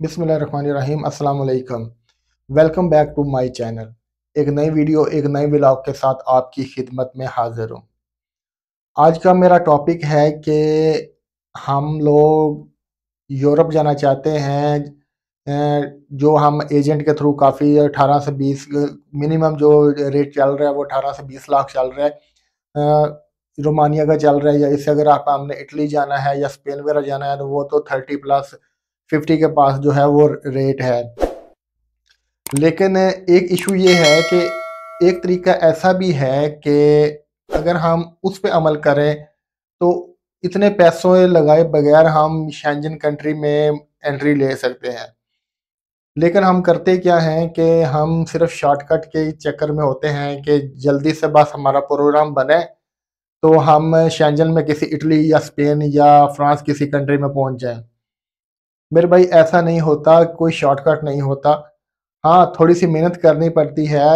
बिस्मिल्लाहिर्रहमानिर्रहीम अस्सलाम वालेकुम। Welcome back to my channel. एक नई वीडियो एक नए व्लॉग के साथ आपकी खिदमत में हाजिर हूँ। आज का मेरा टॉपिक है कि हम लोग यूरोप जाना चाहते हैं। जो हम एजेंट के थ्रू काफ़ी 18 से 20 मिनिमम जो रेट चल रहा है वो 18 से 20 लाख चल रहा है। रोमानिया का चल रहा है, या इससे अगर आप हमने इटली जाना है या स्पेन वगैरह जाना है तो वो तो 30 प्लस 50 के पास जो है वो रेट है। लेकिन एक इशू ये है कि एक तरीका ऐसा भी है कि अगर हम उस पे अमल करें तो इतने पैसों लगाए बगैर हम शेंजन कंट्री में एंट्री ले सकते हैं। लेकिन हम करते क्या हैं कि हम सिर्फ शॉर्टकट के चक्कर में होते हैं कि जल्दी से बस हमारा प्रोग्राम बने तो हम शेंजन में किसी इटली या स्पेन या फ्रांस किसी कंट्री में पहुंच जाएं। मेरे भाई ऐसा नहीं होता, कोई शॉर्टकट नहीं होता। हाँ, थोड़ी-सी मेहनत करनी पड़ती है,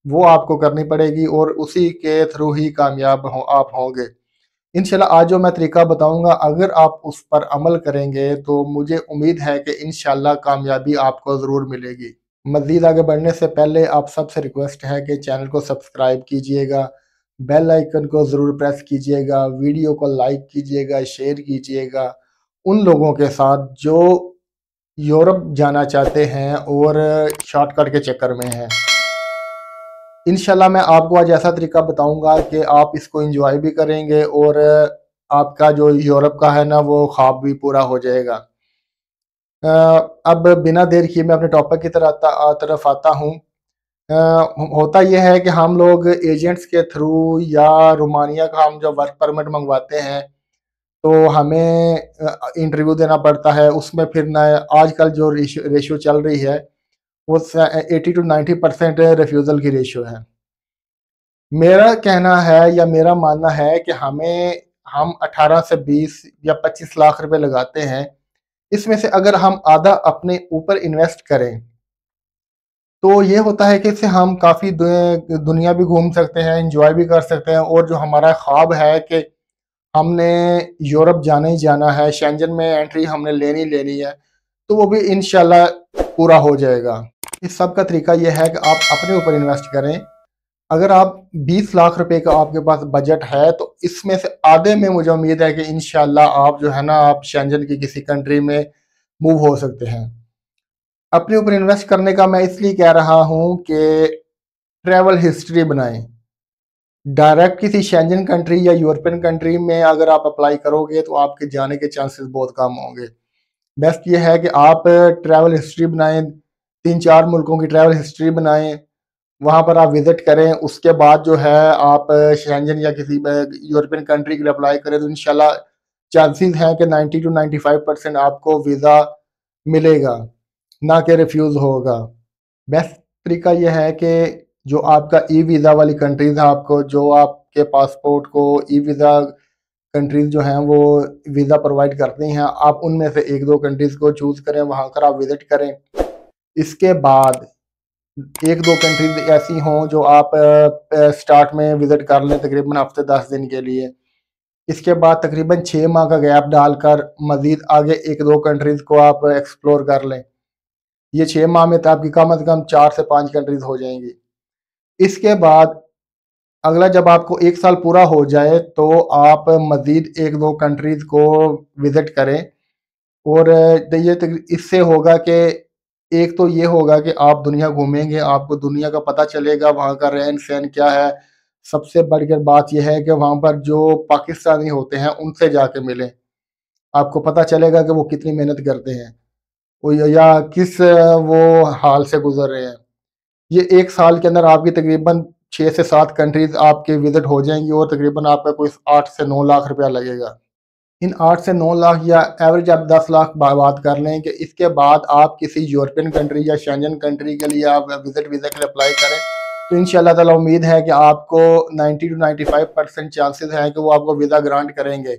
वो आपको करनी पड़ेगी और उसी के थ्रू ही कामयाब आप होंगे। इंशाल्लाह आज जो मैं तरीका बताऊँगा, अगर आप उस पर अमल करेंगे तो मुझे उम्मीद है कि इंशाल्लाह कामयाबी आपको ज़रूर मिलेगी। मज़ीद आगे बढ़ने से पहले आप सबसे रिक्वेस्ट है कि चैनल को सब्सक्राइब कीजिएगा, बेल आइकन को ज़रूर प्रेस कीजिएगा, वीडियो को लाइक कीजिएगा, शेयर कीजिएगा उन लोगों के साथ जो यूरोप जाना चाहते हैं और शॉर्टकट के चक्कर में हैं। इंशाल्लाह मैं आपको आज ऐसा तरीका बताऊंगा कि आप इसको एंजॉय भी करेंगे और आपका जो यूरोप का है ना वो ख्वाब भी पूरा हो जाएगा। अ, अब बिना देर किए मैं अपने टॉपिक की तरफ आता हूँ। होता यह है कि हम लोग एजेंट्स के थ्रू या रोमानिया का हम जब वर्क परमिट मंगवाते हैं तो हमें इंटरव्यू देना पड़ता है। उसमें फिर ना आजकल जो रेशियो चल रही है वो 80 टू 90% रिफ्यूज़ल की रेशियो है। मेरा कहना है या मेरा मानना है कि हम 18 से 20 या 25 लाख रुपए लगाते हैं। इसमें से अगर हम आधा अपने ऊपर इन्वेस्ट करें तो ये होता है कि इससे हम काफ़ी दुनिया भी घूम सकते हैं, एंजॉय भी कर सकते हैं और जो हमारा ख्वाब है कि हमने यूरोप जाना ही जाना है, शेंजन में एंट्री हमने लेनी लेनी है, तो वो भी इंशाल्लाह पूरा हो जाएगा। इस सब का तरीका ये है कि आप अपने ऊपर इन्वेस्ट करें। अगर आप 20 लाख रुपए का आपके पास बजट है तो इसमें से आधे में मुझे उम्मीद है कि इंशाल्लाह आप जो है ना आप शेंजन की किसी कंट्री में मूव हो सकते हैं। अपने ऊपर इन्वेस्ट करने का मैं इसलिए कह रहा हूँ कि ट्रैवल हिस्ट्री बनाएं। डायरेक्ट किसी शेंजन कंट्री या यूरोपियन कंट्री में अगर आप अप्लाई करोगे तो आपके जाने के चांसेस बहुत कम होंगे। बेस्ट ये है कि आप ट्रैवल हिस्ट्री बनाएं, 3-4 मुल्कों की ट्रैवल हिस्ट्री बनाएं, वहाँ पर आप विजिट करें। उसके बाद जो है आप शेंजन या किसी यूरोपियन कंट्री के लिए अप्लाई करें तो इंशाल्लाह चांसेस हैं कि 90 टू 95% आपको वीज़ा मिलेगा, ना कि रिफ्यूज़ होगा। बेस्ट तरीका यह है कि जो आपका ई वीज़ा वाली कंट्रीज़ हैं, आपको जो आपके पासपोर्ट को ई वीज़ा कंट्रीज़ जो हैं वो वीज़ा प्रोवाइड करती हैं, आप उनमें से 1-2 कंट्रीज़ को चूज़ करें, वहाँ पर आप विज़िट करें। इसके बाद 1-2 कंट्रीज़ ऐसी हों जो आप स्टार्ट में विज़िट कर लें तकरीबन हफ़्ते 10 दिन के लिए। इसके बाद तकरीबन 6 माह का गैप डालकर मज़ीद आगे 1-2 कंट्रीज़ को आप एक्सप्लोर कर लें। ये 6 माह में तो आपकी कम से कम 4 से 5 कंट्रीज़ हो जाएँगी। इसके बाद अगला जब आपको 1 साल पूरा हो जाए तो आप मज़ीद 1-2 कंट्रीज़ को विज़िट करें और इससे होगा कि एक तो ये होगा कि आप दुनिया घूमेंगे, आपको दुनिया का पता चलेगा, वहाँ का रहन-सहन क्या है। सबसे बढ़कर बात ये है कि वहाँ पर जो पाकिस्तानी होते हैं, उनसे जाके मिलें। आपको पता चलेगा कि वो कितनी मेहनत करते हैं, वो या किस वो हाल से गुज़र रहे हैं। ये 1 साल के अंदर आपकी तकरीबन 6 से 7 कंट्रीज़ आपके विज़िट हो जाएँगी और तकरीबन आपका कोई 8 से 9 लाख रुपया लगेगा। इन 8 से 9 लाख या एवरेज आप 10 लाख बात कर लें कि इसके बाद आप किसी यूरोपियन कंट्री या शेंजन कंट्री के लिए आप विज़िट वीज़ा के लिए अप्लाई करें, तो इंशाल्लाह ताला उम्मीद है कि आपको 90 टू 95% चांसेस हैं कि वो आपको वीज़ा ग्रांट करेंगे।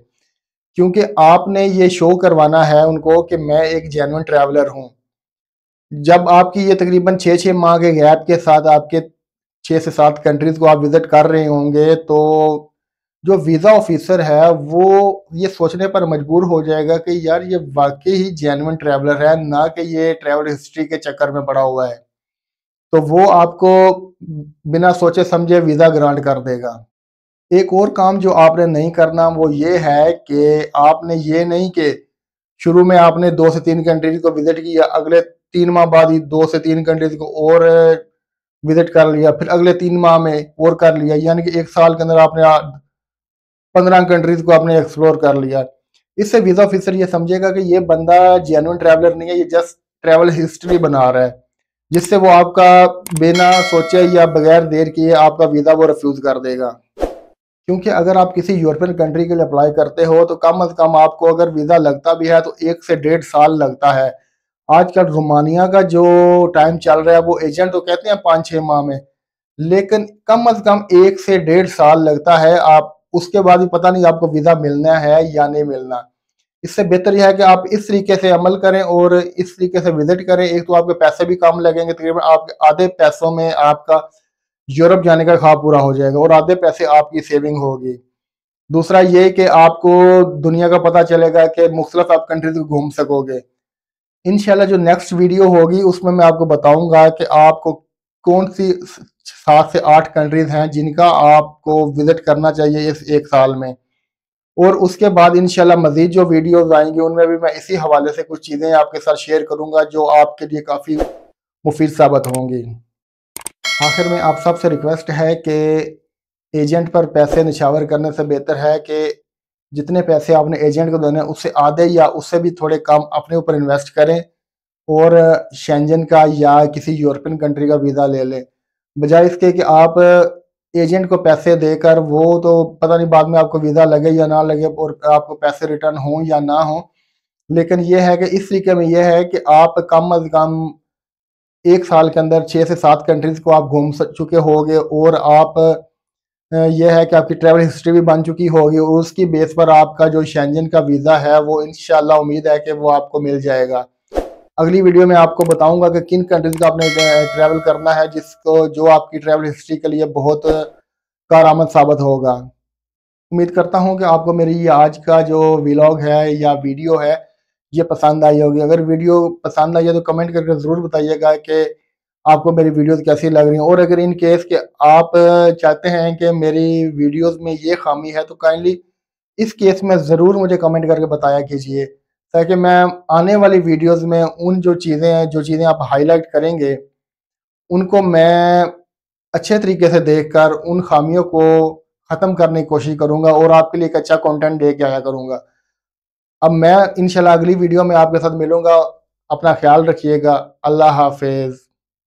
क्योंकि आपने ये शो करवाना है उनको कि मैं एक जेन्युइन ट्रैवलर हूँ। जब आपकी ये तकरीबन 6-6 माह के गैप के साथ आपके 6 से 7 कंट्रीज़ को आप विज़िट कर रहे होंगे, तो जो वीज़ा ऑफिसर है वो ये सोचने पर मजबूर हो जाएगा कि यार ये वाकई ही जेन्युइन ट्रैवलर है, ना कि ये ट्रैवल हिस्ट्री के चक्कर में पड़ा हुआ है। तो वो आपको बिना सोचे समझे वीज़ा ग्रांट कर देगा। एक और काम जो आपने नहीं करना वो ये है कि आपने ये नहीं कि शुरू में आपने 2 से 3 कंट्रीज़ को विज़िट किया, अगले 3 माह बाद ही 2 से 3 कंट्रीज़ को और विज़िट कर लिया, फिर अगले 3 माह में और कर लिया, यानी कि 1 साल के अंदर आपने 15 कंट्रीज़ को आपने एक्सप्लोर कर लिया। इससे वीज़ा ऑफिसर ये समझेगा कि ये बंदा जेन्युइन ट्रैवलर नहीं है, ये जस्ट ट्रैवल हिस्ट्री बना रहा है, जिससे वो आपका बिना सोचे या बगैर देर किए आपका वीज़ा वो रिफ्यूज़ कर देगा। क्योंकि अगर आप किसी यूरोपियन कंट्री के लिए अप्लाई करते हो तो कम से कम आपको अगर वीज़ा लगता भी है तो 1 से 1.5 साल लगता है। आजकल रोमानिया का जो टाइम चल रहा है वो एजेंट तो कहते हैं 5-6 माह में, लेकिन कम से कम 1 से 1.5 साल लगता है। आप उसके बाद भी पता नहीं आपको वीज़ा मिलना है या नहीं मिलना। इससे बेहतर यह है कि आप इस तरीके से अमल करें और इस तरीके से विज़िट करें। एक तो आपके पैसे भी कम लगेंगे, तकरीबन आपके आधे पैसों में आपका यूरोप जाने का ख्वाब पूरा हो जाएगा और आधे पैसे आपकी सेविंग होगी। दूसरा ये कि आपको दुनिया का पता चलेगा कि मुख्तलिफ आप कंट्रीज घूम सकोगे। इंशाल्लाह जो नेक्स्ट वीडियो होगी उसमें मैं आपको बताऊंगा कि आपको कौन सी 7 से 8 कंट्रीज हैं जिनका आपको विजिट करना चाहिए इस 1 साल में। और उसके बाद इंशाल्लाह मजीद जो वीडियोस आएंगी उनमें भी मैं इसी हवाले से कुछ चीज़ें आपके साथ शेयर करूंगा जो आपके लिए काफ़ी मुफीद साबित होंगी। आखिर में आप सबसे रिक्वेस्ट है कि एजेंट पर पैसे निछावर करने से बेहतर है कि जितने पैसे आपने एजेंट को देने उससे आधे या उससे भी थोड़े कम अपने ऊपर इन्वेस्ट करें और शेंजन का या किसी यूरोपियन कंट्री का वीज़ा ले लें, बजाय इसके कि आप एजेंट को पैसे देकर वो तो पता नहीं बाद में आपको वीज़ा लगे या ना लगे और आपको पैसे रिटर्न हों या ना हो। लेकिन ये है कि इस तरीके में ये है कि आप कम अज़ कम 1 साल के अंदर 6 से 7 कंट्रीज़ को आप घूम चुके होगे और आप ये है कि आपकी ट्रैवल हिस्ट्री भी बन चुकी होगी और उसकी बेस पर आपका जो शेंजन का वीज़ा है वो इंशाल्लाह उम्मीद है कि वो आपको मिल जाएगा। अगली वीडियो में आपको बताऊंगा कि किन कंट्रीज का आपने ट्रैवल करना है जिसको जो आपकी ट्रैवल हिस्ट्री के लिए बहुत कारआमद साबित होगा। उम्मीद करता हूं कि आपको मेरी ये आज का जो व्लॉग है या वीडियो है ये पसंद आई होगी। अगर वीडियो पसंद आई है तो कमेंट करके ज़रूर बताइएगा कि आपको मेरी वीडियोस कैसी लग रही हैं। और अगर इन केस के आप चाहते हैं कि मेरी वीडियोस में ये खामी है तो काइंडली इस केस में ज़रूर मुझे कमेंट करके बताया कीजिए, ताकि मैं आने वाली वीडियोस में उन जो चीज़ें हैं, जो चीज़ें आप हाईलाइट करेंगे, उनको मैं अच्छे तरीके से देखकर उन खामियों को ख़त्म करने की कोशिश करूँगा और आपके लिए एक अच्छा कंटेंट दे के आया करूँगा। अब मैं इंशाल्लाह अगली वीडियो में आपके साथ मिलूँगा। अपना ख्याल रखिएगा। अल्लाह हाफ़िज़।